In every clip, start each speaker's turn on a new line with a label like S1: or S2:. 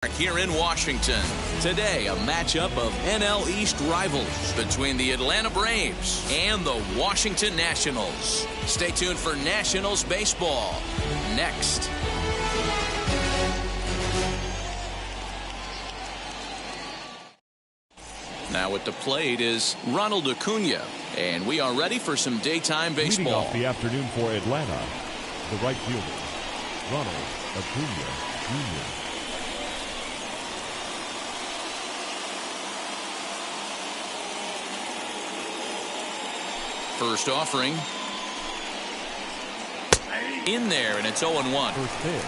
S1: Here in Washington. Today, a matchup of NL East rivals between the Atlanta Braves and the Washington Nationals. Stay tuned for Nationals baseball next. Now at the plate is Ronald Acuna, and we are ready for some daytime baseball.
S2: Leading off the afternoon for Atlanta, the right fielder, Ronald Acuna Jr.
S1: First offering. In there, and it's 0-1.
S2: First pitch,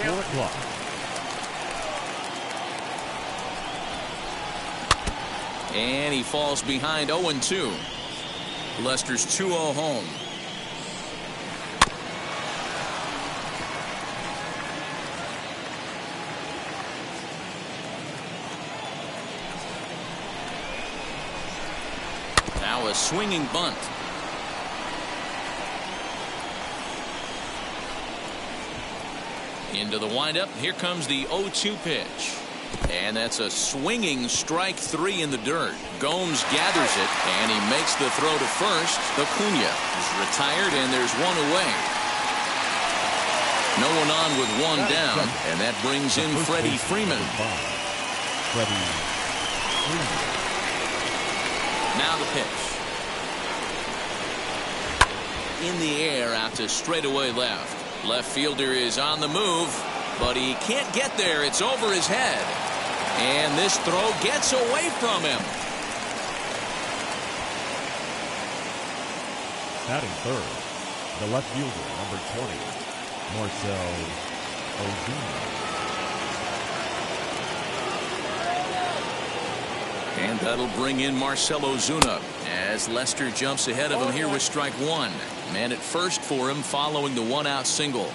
S2: 4 o'clock.
S1: And he falls behind 0-2. Lester's 2-0 home. Now a swinging bunt. Into the windup. Here comes the 0-2 pitch. And that's a swinging strike 3 in the dirt. Gomes gathers it, and he makes the throw to first. Acuna is retired, and there's one away. No one on with one down, and that brings in Freddie Freeman. Now the pitch. In the air out to straightaway left. Left fielder is on the move, but he can't get there. It's over his head. And this throw gets away from him.
S2: Batting third, the left fielder, number 20, Marcell Ozuna.
S1: And that'll bring in Marcell Ozuna as Lester jumps ahead of him here with strike 1. Man at first for him following the 1-out single.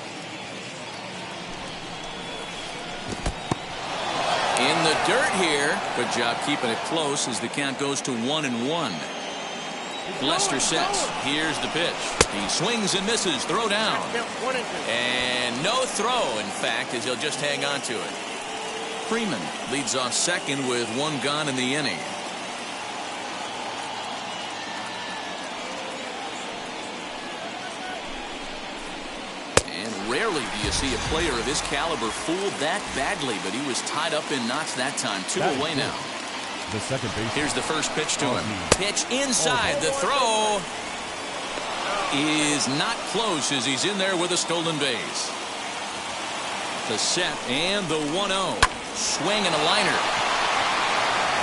S1: In the dirt here. Good job keeping it close as the count goes to 1-1. Lester sets. Here's the pitch. He swings and misses. Throw down. And no throw, in fact, as he'll just hang on to it. Freeman leads off second with 1 gone in the inning. Rarely do you see a player of his caliber fooled that badly, but he was tied up in knots that time. 2 away now.
S2: The second base.
S1: Here's the first pitch to him. Pitch inside. The throw is not close as he's in there with a stolen base. The set and the 1-0. Swing and a liner.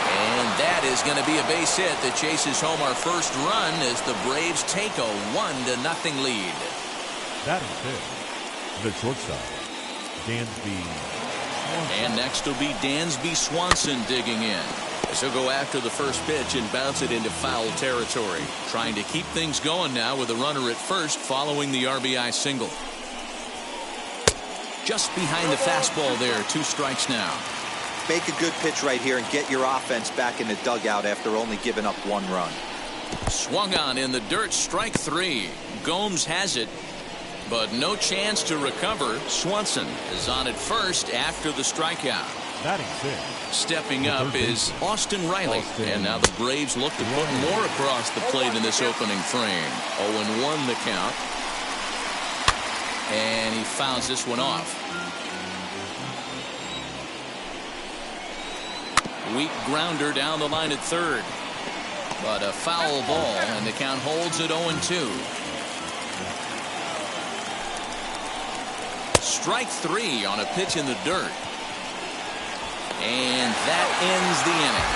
S1: And that is going to be a base hit that chases home our first run as the Braves take a 1-0 lead.
S2: Batting fifth, the shortstop, Dansby Swanson.
S1: And next will be Dansby Swanson digging in. So go after the first pitch and bounce it into foul territory. Trying to keep things going now with a runner at first following the RBI single. Just behind the fastball there. 2 strikes now.
S3: Make a good pitch right here and get your offense back in the dugout after only giving up 1 run.
S1: Swung on in the dirt. Strike 3. Gomes has it, but no chance to recover. Swanson is on at first after the strikeout.
S2: Batting fifth.
S1: Stepping up is Austin Riley. And now the Braves look to put more across the plate in this opening frame. 0-1 the count. And he fouls this one off. Weak grounder down the line at third. But a foul ball, and the count holds at 0-2. Strike 3 on a pitch in the dirt. And that ends the inning.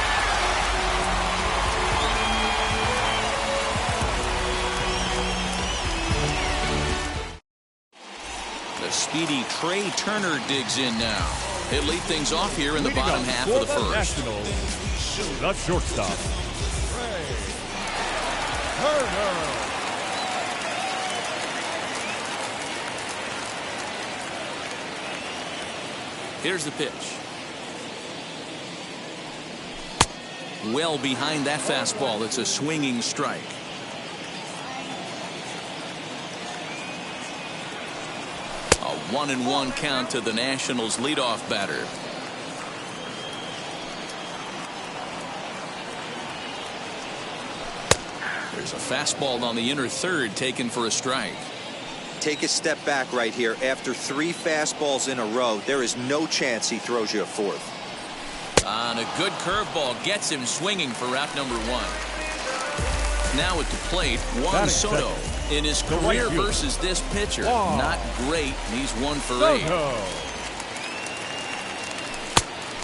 S1: The speedy Trey Turner digs in now. He'll lead things off here in the bottom half of the first.
S2: Nationals, the shortstop, Trey Turner.
S1: Here's the pitch. Well behind that fastball. It's a swinging strike. A 1-1 count to the Nationals leadoff batter. There's a fastball on the inner third taken for a strike.
S3: Take a step back right here. After 3 fastballs in a row, there is no chance he throws you a 4th.
S1: On a good curveball, gets him swinging for out number 1. Now at the plate, Juan Soto. In his career versus this pitcher, not great. He's 1 for 8.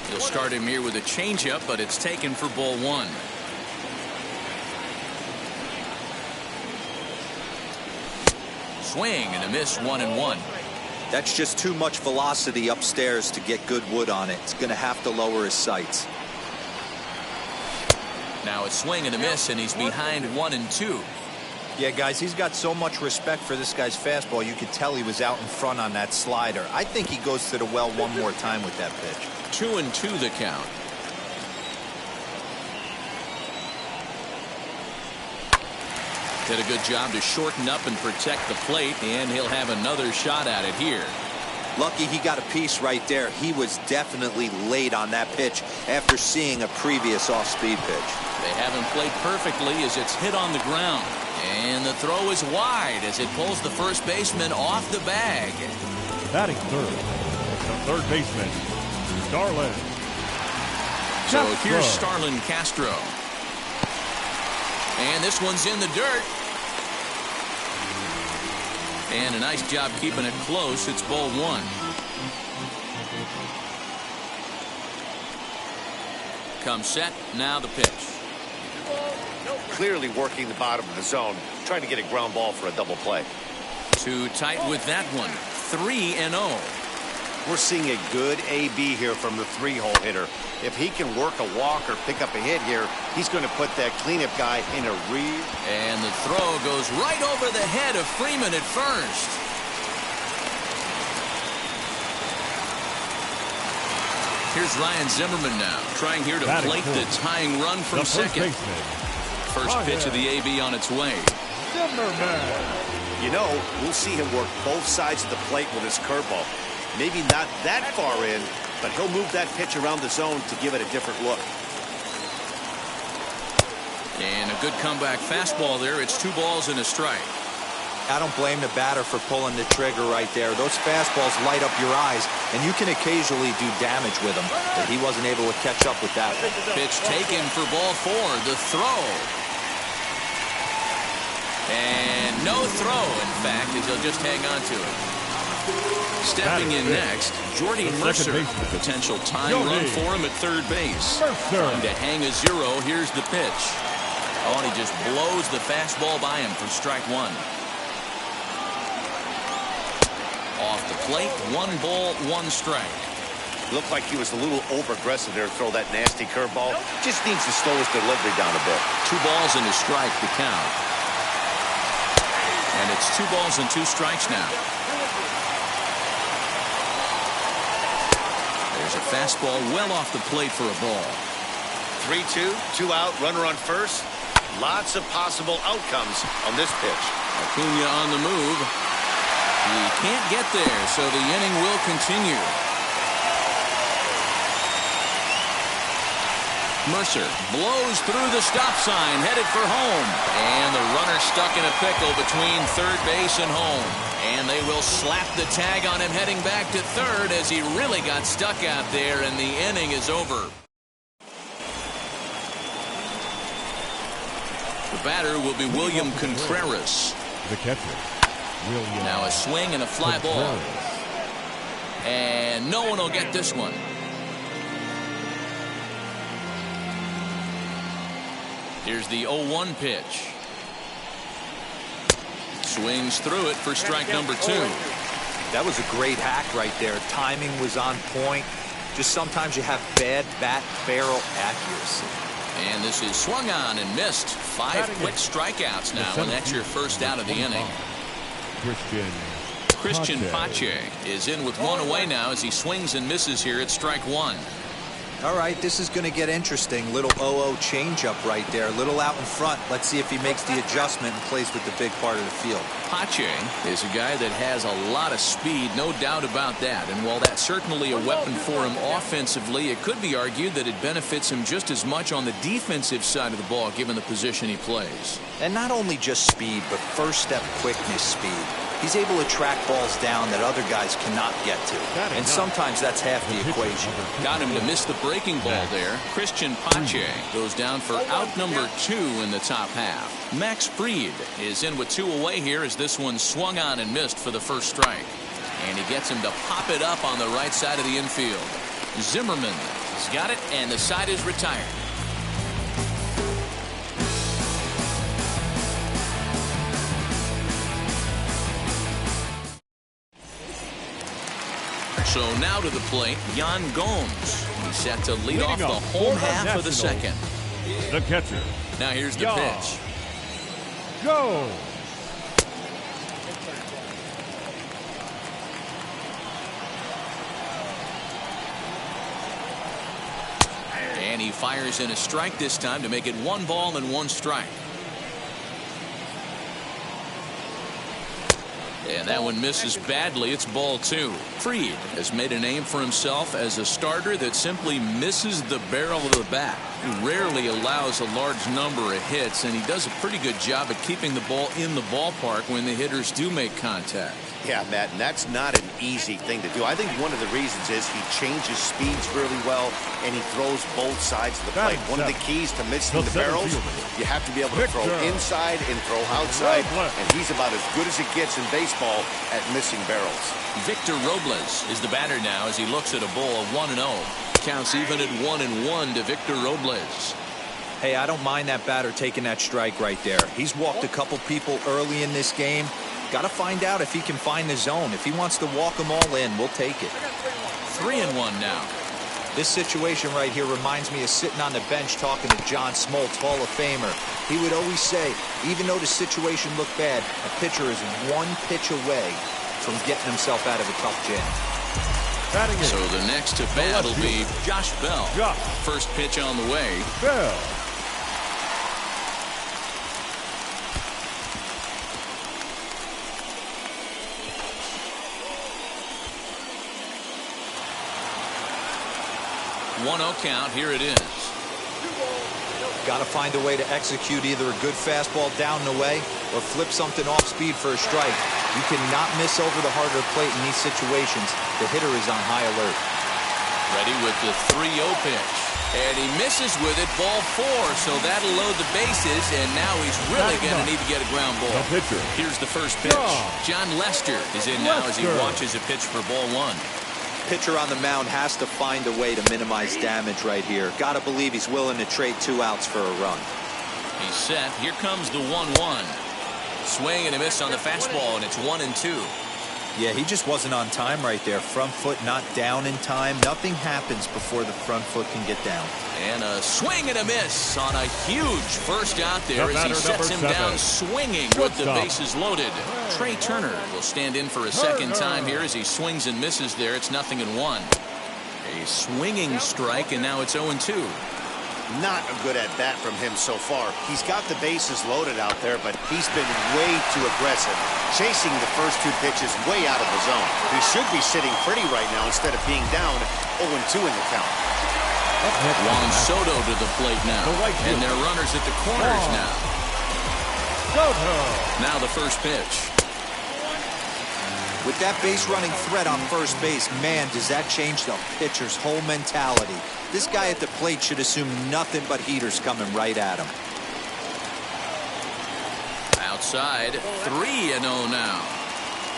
S1: He'll start him here with a changeup, but it's taken for ball 1. Swing and a miss, 1-1.
S3: That's just too much velocity upstairs to get good wood on it. It's going to have to lower his sights.
S1: Now a swing and a miss, and he's behind 1-2.
S4: Yeah, guys, he's got so much respect for this guy's fastball. You could tell he was out in front on that slider. I think he goes to the well one more time with that pitch.
S1: 2-2 the count. Did a good job to shorten up and protect the plate, and he'll have another shot at it here.
S3: Lucky he got a piece right there. He was definitely late on that pitch after seeing a previous off-speed pitch.
S1: They haven't played perfectly as it's hit on the ground. And the throw is wide as it pulls the first baseman off the bag.
S2: Batting third, the third baseman, Starlin.
S1: So here's Starlin Castro. And this one's in the dirt. And a nice job keeping it close. It's ball 1. Comes set. Now the pitch.
S5: Clearly working the bottom of the zone, trying to get a ground ball for a double play.
S1: Too tight with that one. 3-0.
S5: We're seeing a good AB here from the 3-hole hitter. If he can work a walk or pick up a hit here, he's going to put that cleanup guy in a real.
S1: And the throw goes right over the head of Freeman at first. Here's Ryan Zimmerman now, trying here to plate the tying run from second. First pitch of the AB on its way.
S5: You know, we'll see him work both sides of the plate with his curveball. Maybe not that far in, but he'll move that pitch around the zone to give it a different look.
S1: And a good comeback fastball there. It's 2 balls and a strike.
S3: I don't blame the batter for pulling the trigger right there. Those fastballs light up your eyes, and you can occasionally do damage with them, but he wasn't able to catch up with that one.
S1: Pitch taken for ball 4. The throw. And no throw, in fact, as he'll just hang on to it. Stepping in next, Jordy Mercer. Potential tying run for him at third base. Trying to hang a 0. Here's the pitch. Oh, and he just blows the fastball by him for strike 1. Off the plate, 1 ball, 1 strike.
S5: Looked like he was a little over-aggressive there to throw that nasty curveball. Just needs to slow his delivery down a bit.
S1: 2 balls and a strike to count. And it's 2 balls and 2 strikes now. There's a fastball well off the plate for a ball.
S5: 3-2, 2 out, runner on first. Lots of possible outcomes on this pitch.
S1: Acuna on the move. He can't get there, so the inning will continue. Mercer blows through the stop sign, headed for home. And the runner stuck in a pickle between third base and home. And they will slap the tag on him heading back to third as he really got stuck out there, and the inning is over. The batter will be William Contreras.
S2: The catcher, William.
S1: Now a swing and a fly ball. And no one will get this one. Here's the 0-1 pitch. Swings through it for strike number 2.
S3: That was a great hack right there. Timing was on point. Just sometimes you have bad bat barrel accuracy.
S1: And this is swung on and missed. 5 quick strikeouts now, and that's your first out of the inning.
S2: Christian
S1: Pache is in with 1 away now as he swings and misses here at strike 1.
S3: All right, this is going to get interesting. Little 0-0 changeup right there. Little out in front. Let's see if he makes the adjustment and plays with the big part of the field.
S1: Pache is a guy that has a lot of speed, no doubt about that. And while that's certainly a weapon for him offensively, it could be argued that it benefits him just as much on the defensive side of the ball, given the position he plays.
S3: And not only just speed, but first step quickness speed. He's able to track balls down that other guys cannot get to. And sometimes that's half the equation.
S1: Got him to miss the breaking ball there. Christian Pache goes down for out number 2 in the top half. Max Fried is in with 2 away here as this one swung on and missed for the first strike. And he gets him to pop it up on the right side of the infield. Zimmerman has got it, and the side is retired. So now to the plate, Jan Gomes. He's set to lead off the home half of the second.
S2: The catcher.
S1: Now here's the pitch.
S2: Go.
S1: And he fires in a strike this time to make it 1 ball and 1 strike. And that one misses badly. It's ball 2. Fried has made a name for himself as a starter that simply misses the barrel of the bat. He rarely allows a large number of hits, and he does a pretty good job at keeping the ball in the ballpark when the hitters do make contact.
S5: Yeah, Matt, and that's not an easy thing to do. I think one of the reasons is he changes speeds really well, and he throws both sides of the plate. One of the keys to missing the barrels, you have to be able to throw inside and throw outside, and he's about as good as it gets in baseball at missing barrels.
S1: Victor Robles is the batter now as he looks at a ball of 1-0. Counts even at 1-1 to Victor Robles.
S3: Hey, I don't mind that batter taking that strike right there. He's walked a couple people early in this game. Got to find out if he can find the zone. If he wants to walk them all in, we'll take it.
S1: 3-1 now.
S3: This situation right here reminds me of sitting on the bench talking to John Smoltz, Hall of Famer. He would always say, even though the situation looked bad, a pitcher is 1 pitch away from getting himself out of a tough jam.
S1: So the next to bat will be Josh Bell. First pitch on the way.
S2: Bell.
S3: One-0
S1: count. Here it is.
S3: Got to find a way to execute either a good fastball down and away or flip something off speed for a strike. You cannot miss over the heart of the plate in these situations. The hitter is on high alert.
S1: Ready with the 3-0 pitch. And he misses with it, ball 4, so that'll load the bases, and now he's really going to need to get a ground ball. Here's the first pitch. John Lester is in now as he watches a pitch for ball 1.
S3: Pitcher on the mound has to find a way to minimize damage right here. Got to believe he's willing to trade 2 outs for a run.
S1: He's set. Here comes the 1-1. Swing and a miss on the fastball, and it's 1-2.
S3: Yeah, he just wasn't on time right there. Front foot not down in time. Nothing happens before the front foot can get down.
S1: And a swing and a miss on a huge first out there as he sets him down swinging with the bases loaded. Trey Turner will stand in for a second time here as he swings and misses there. It's 0-1. A swinging strike, and now it's 0-2.
S5: Not a good at-bat from him so far. He's got the bases loaded out there, but he's been way too aggressive, chasing the first 2 pitches way out of the zone. He should be sitting pretty right now instead of being down 0-2 in the count.
S1: Juan Soto to the plate now, and they're runners at the corners now. Now the first pitch.
S3: With that base running threat on first base, man, does that change the pitcher's whole mentality. This guy at the plate should assume nothing but heaters coming right at him.
S1: Outside, 3-0 now.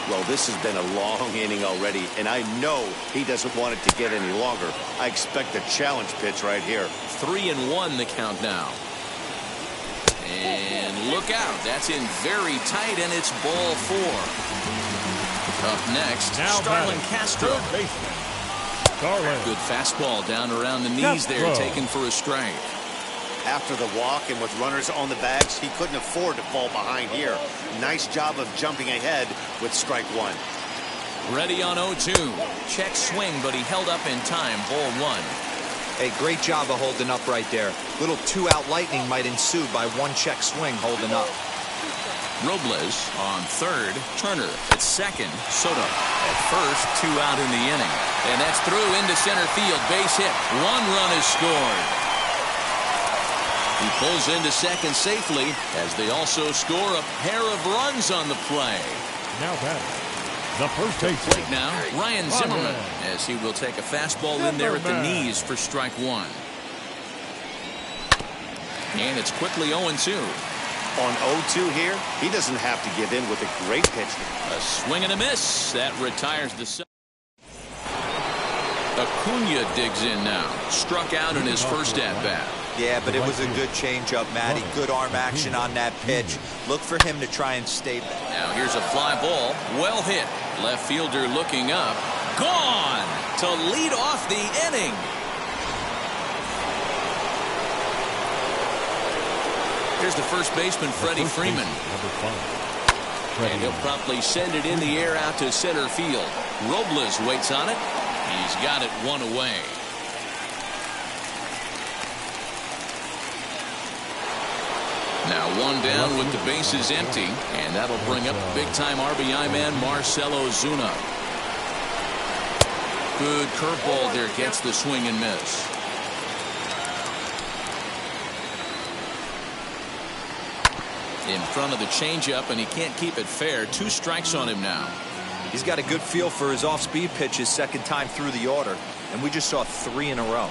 S5: Well, this has been a long inning already, and I know he doesn't want it to get any longer. I expect a challenge pitch right here.
S1: 3-1 the count now. And look out, that's in very tight, and it's ball 4. Up next,
S2: now
S1: Starlin Castro. Good fastball down around the knees there, taken for a strike.
S5: After the walk and with runners on the bags, he couldn't afford to fall behind here. Nice job of jumping ahead with strike 1.
S1: Ready on 0-2. Check swing, but he held up in time. Ball 1.
S3: Hey, great job of holding up right there. Little two-out lightning might ensue by one check swing holding up.
S1: Robles on third, Turner at second, Soto at first, 2 out in the inning. And that's through into center field, base hit. 1 run is scored. He pulls into second safely as they also score a pair of runs on the play.
S2: Now batting, the first baseman.
S1: Plate now, Ryan Zimmerman, as he will take a fastball in there at the knees for strike 1. And it's quickly 0-2.
S5: On 0-2 here, he doesn't have to give in with a great pitcher.
S1: A swing and a miss. That retires the set. Acuna digs in now. Struck out in his first at-bat.
S3: Yeah, but it was a good changeup, Matty. Good arm action on that pitch. Look for him to try and stay back.
S1: Now here's a fly ball. Well hit. Left fielder looking up. Gone to lead off the inning. Here's the first baseman, Freddie Freeman. And he'll promptly send it in the air out to center field. Robles waits on it. He's got it 1 away. Now 1 down with the bases empty. And that'll bring up big-time RBI man Marcell Ozuna. Good curveball there. Gets the swing and miss. In front of the changeup, and he can't keep it fair. 2 strikes on him now.
S3: He's got a good feel for his off-speed pitches second time through the order, and we just saw 3 in a row.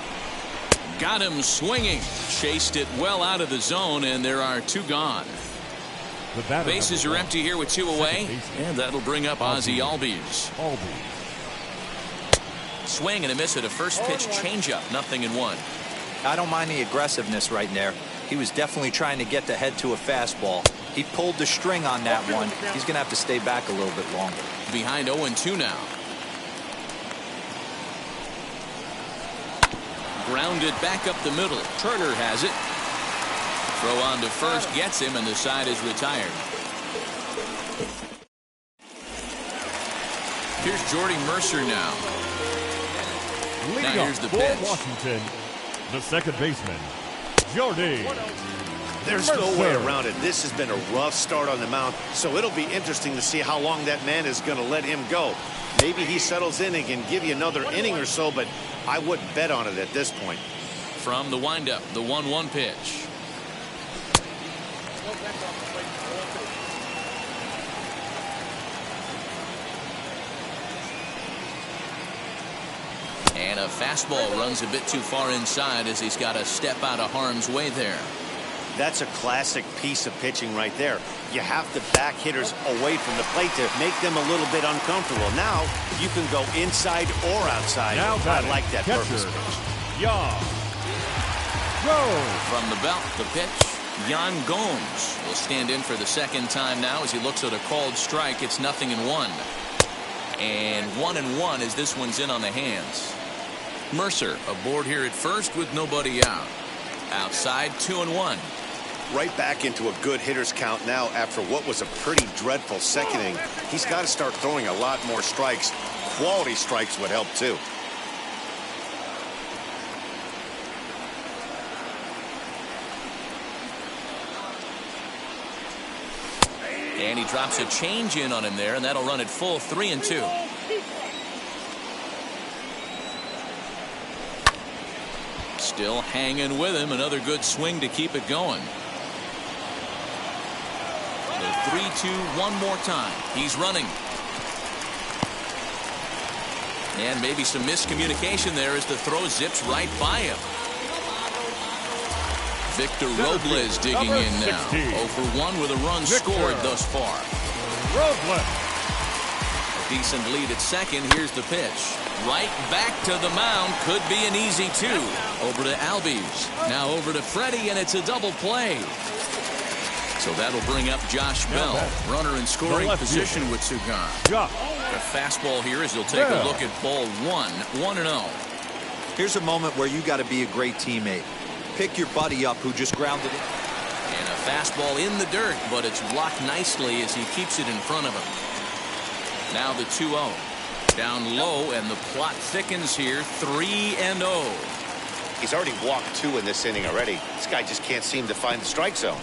S1: Got him swinging. Chased it well out of the zone, and there are 2 gone. Bases are empty here with 2 away, and that'll bring up Ozzie Albies. Swing and a miss at a first pitch changeup. 0-1.
S3: I don't mind the aggressiveness right there. He was definitely trying to get the head to a fastball. He pulled the string on that one. He's going to have to stay back a little bit longer.
S1: Behind 0-2 now. Grounded back up the middle. Turner has it. Throw on to first, gets him, and the side is retired. Here's Jordy Mercer now. Now here's the pitch.
S2: Washington, the second baseman, Jordy.
S5: There's no way around it. This has been a rough start on the mound, so it'll be interesting to see how long that man is going to let him go. Maybe he settles in and can give you another inning or so, but I wouldn't bet on it at this point.
S1: From the windup, the 1-1 pitch. And a fastball runs a bit too far inside as he's got to step out of harm's way there.
S5: That's a classic piece of pitching right there. You have to back hitters away from the plate to make them a little bit uncomfortable. Now you can go inside or outside.
S2: Now
S5: I like that purpose pitch.
S2: Go.
S1: From the belt, the pitch. Yan Gomes will stand in for the second time now as he looks at a called strike. It's 0-1. And 1-1 as this one's in on the hands. Mercer aboard here at first with nobody out. Outside 2-1.
S5: Right back into a good hitter's count now after what was a pretty dreadful second inning. He's got to start throwing a lot more strikes. Quality strikes would help too.
S1: And he drops a change in on him there, and that'll run it full 3-2. Still hanging with him. Another good swing to keep it going. The 3-2 one more time. He's running. And maybe some miscommunication there as the throw zips right by him. Victor Robles digging in now. 0 for 1 with a run scored thus far.
S2: Robles.
S1: A decent lead at second. Here's the pitch. Right back to the mound. Could be an easy 2. Over to Albies. Now over to Freddie, and it's a double play. So that'll bring up Josh Bell. Runner in scoring position with Sugan. The fastball here as he'll take a look at ball 1. 1-0.
S3: Here's a moment where you got to be a great teammate. Pick your buddy up who just grounded it.
S1: And a fastball in the dirt, but it's blocked nicely as he keeps it in front of him. Now the 2-0. Down low, and the plot thickens here. 3-0.
S5: He's already walked 2 in this inning already. This guy just can't seem to find the strike zone.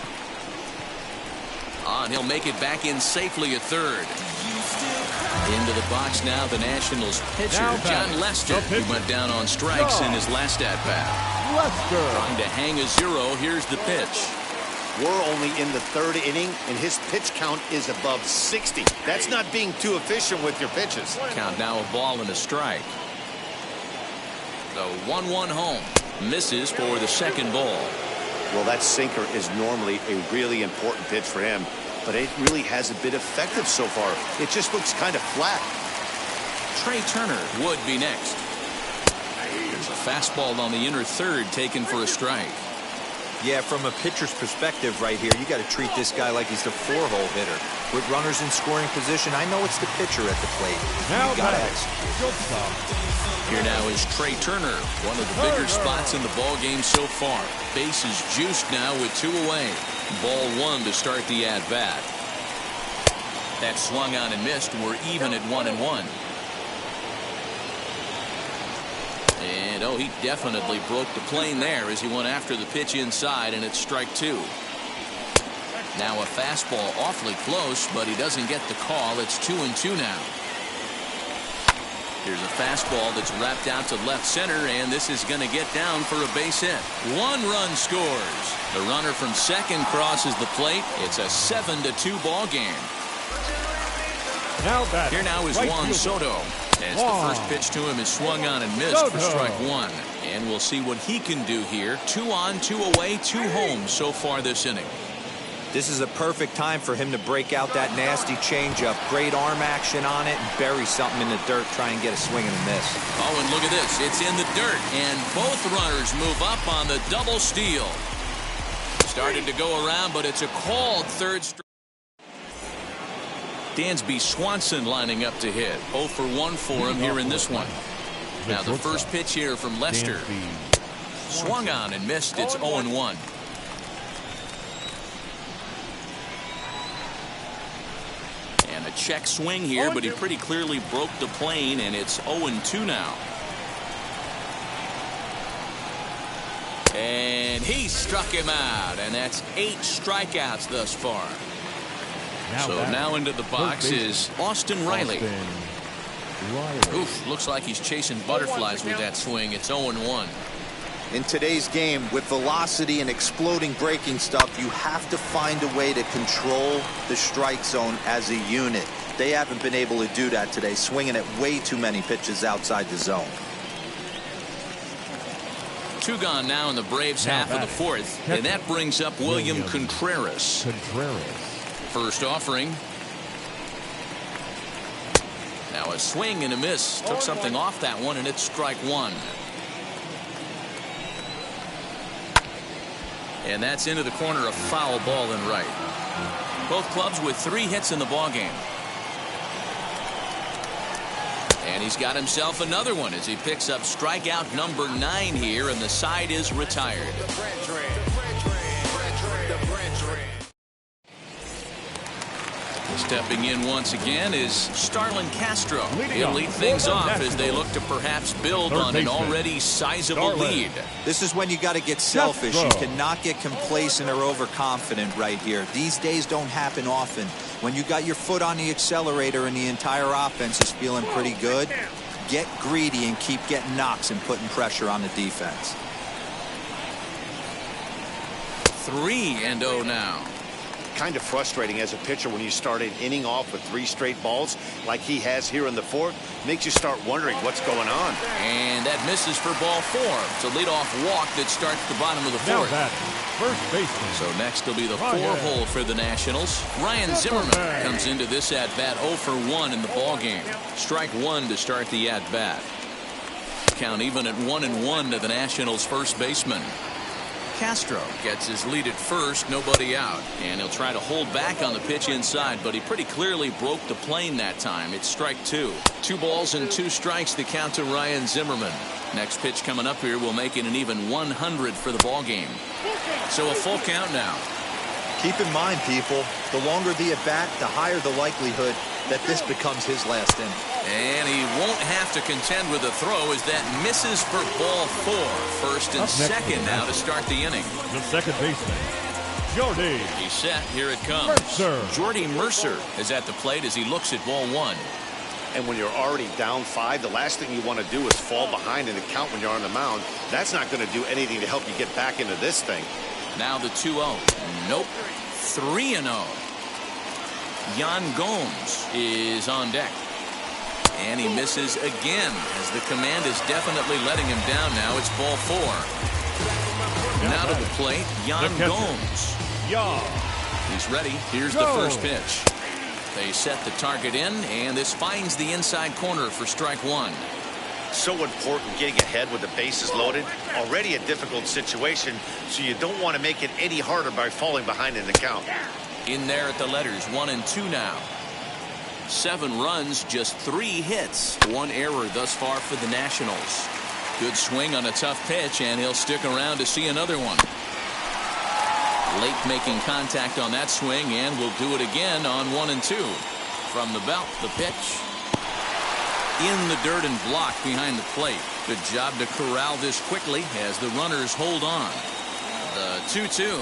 S1: And he'll make it back in safely at third. Into the box now, the Nationals pitcher, John Lester, who went down on strikes in his last at-bat.
S2: Lester
S1: trying to hang a 0. Here's the pitch.
S5: We're only in the 3rd inning, and his pitch count is above 60. That's not being too efficient with your pitches.
S1: Count now a ball and a strike. The 1-1 home. Misses for the second ball.
S5: Well, that sinker is normally a really important pitch for him, but it really hasn't been effective so far. It just looks kind of flat.
S1: Trey Turner would be next. There's a fastball on the inner third taken for a strike.
S3: Yeah, from a pitcher's perspective right here, you got to treat this guy like he's the 4-hole hitter. With runners in scoring position, I know it's the pitcher at the plate. You got to execute.
S1: Here now is Trey Turner, one of the bigger spots in the ball game so far. Bases juiced now with 2 away. Ball 1 to start the at-bat. That swung on and missed. We're even at 1-1. And oh, he definitely broke the plane there as he went after the pitch inside, and it's strike 2. Now a fastball awfully close, but he doesn't get the call. It's 2-2 now. Here's a fastball that's wrapped out to left center, and this is going to get down for a base hit. 1 run scores. The runner from second crosses the plate. It's a 7-2 ball game. Here now is Juan Soto. As the first pitch to him is swung on and missed for strike 1. And we'll see what he can do here. 2 on, 2 away, 2 home so far this inning.
S3: This is a perfect time for him to break out that nasty changeup. Great arm action on it and bury something in the dirt. Try and get a swing and a miss.
S1: Oh, and look at this. It's in the dirt. And both runners move up on the double steal. Started to go around, but it's a called third strike. Dansby Swanson lining up to hit. 0 for 1 for him here in this one. Now the first pitch here from Lester. Swung on and missed. It's 0-1. And a check swing here, but he pretty clearly broke the plane, and it's 0-2 now. And he struck him out, and that's 8 strikeouts thus far. So now into the box is Austin Riley. Oof, looks like he's chasing butterflies with that swing. It's 0-1.
S3: In today's game, with velocity and exploding breaking stuff, you have to find a way to control the strike zone as a unit. They haven't been able to do that today, swinging at way too many pitches outside the zone.
S1: 2 gone now in the Braves half of the 4th, and that brings up William Contreras. First offering. Now a swing and a miss. Took something off that one, and it's strike 1. And that's into the corner, a foul ball and right. Both clubs with 3 hits in the ballgame. And he's got himself another one as he picks up strikeout number 9 here, and the side is retired. Stepping in once again is Starlin Castro. He'll lead things off as they look to perhaps build on an already sizable lead.
S3: This is when you got to get selfish. You cannot get complacent or overconfident right here. These days don't happen often. When you got your foot on the accelerator and the entire offense is feeling pretty good, get greedy and keep getting knocks and putting pressure on the defense.
S1: 3-0 now.
S5: Kind of frustrating as a pitcher when you start an inning off with 3 straight balls like he has here in the 4th. Makes you start wondering what's going on.
S1: And that misses for ball 4. It's a leadoff walk that starts the bottom of the 4th.
S2: First baseman.
S1: So next will be the 4-hole for the Nationals. Ryan Zimmerman comes into this at-bat 0 for 1 in the ballgame. Strike 1 to start the at-bat. Count even at 1-1 to the Nationals' first baseman. Castro gets his lead at first, nobody out, and he'll try to hold back on the pitch inside, but he pretty clearly broke the plane that time. It's strike 2. 2 balls and 2 strikes to count to Ryan Zimmerman. Next pitch coming up here will make it an even 100 for the ball game. So a full count now.
S3: Keep in mind, people, the longer the at bat, the higher the likelihood that this becomes his last inning.
S1: And he won't have to contend with a throw as that misses for ball 4. First and second now to start the inning.
S2: The second baseman, Jordy.
S1: He's set. Here it comes.
S2: Mercer.
S1: Jordy Mercer is at the plate as he looks at ball 1.
S5: And when you're already down 5, the last thing you want to do is fall behind in the count when you're on the mound. That's not going to do anything to help you get back into this thing.
S1: Now the 2-0. Nope. 3-0. Yan Gomes is on deck. And he misses again as the command is definitely letting him down now. It's ball 4. Now to the plate, Yan Gomes. He's ready. Here's the first pitch. They set the target in, and this finds the inside corner for strike 1.
S5: So important getting ahead with the bases loaded. Already a difficult situation, so you don't want to make it any harder by falling behind in the count.
S1: In there at the letters, 1 and 2 now. 7 runs, just 3 hits. 1 error thus far for the Nationals. Good swing on a tough pitch, and he'll stick around to see another one. Late making contact on that swing, and will do it again on 1 and 2. From the belt, the pitch. In the dirt and blocked behind the plate. Good job to corral this quickly as the runners hold on. The 2-2.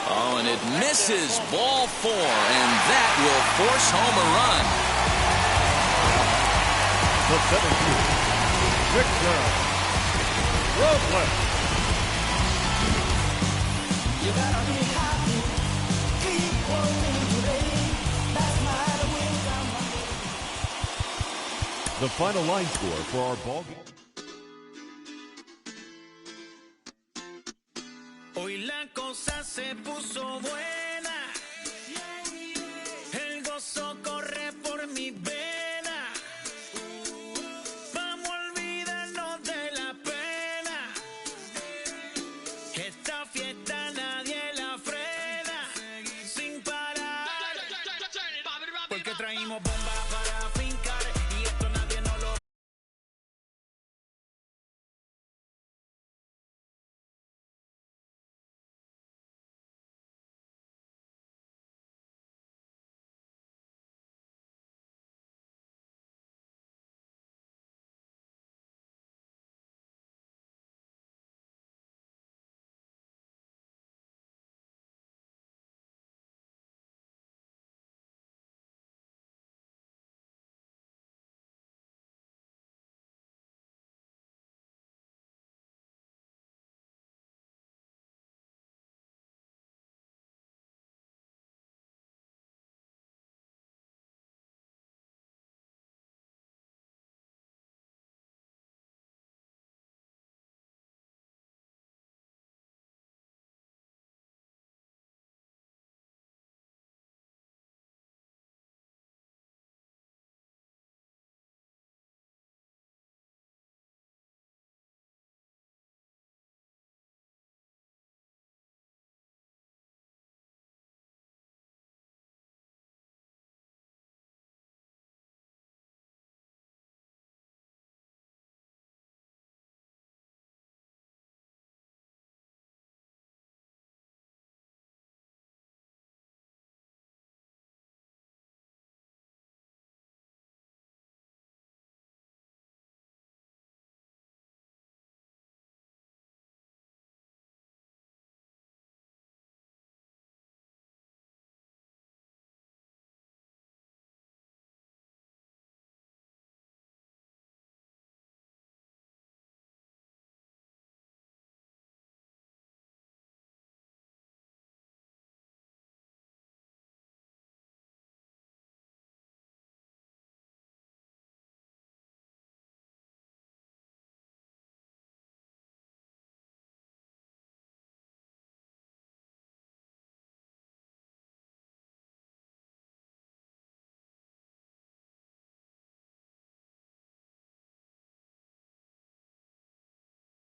S1: Oh, and it misses ball 4, and that will force home a run.
S2: The 7th, Victor Robles. The final line score for our ball game.
S6: Hoy la cosa se puso buena. El gozo corre por mi vena. Vamos a olvidarnos de la pena. Esta fiesta nadie la frena. Sin parar. Porque traímos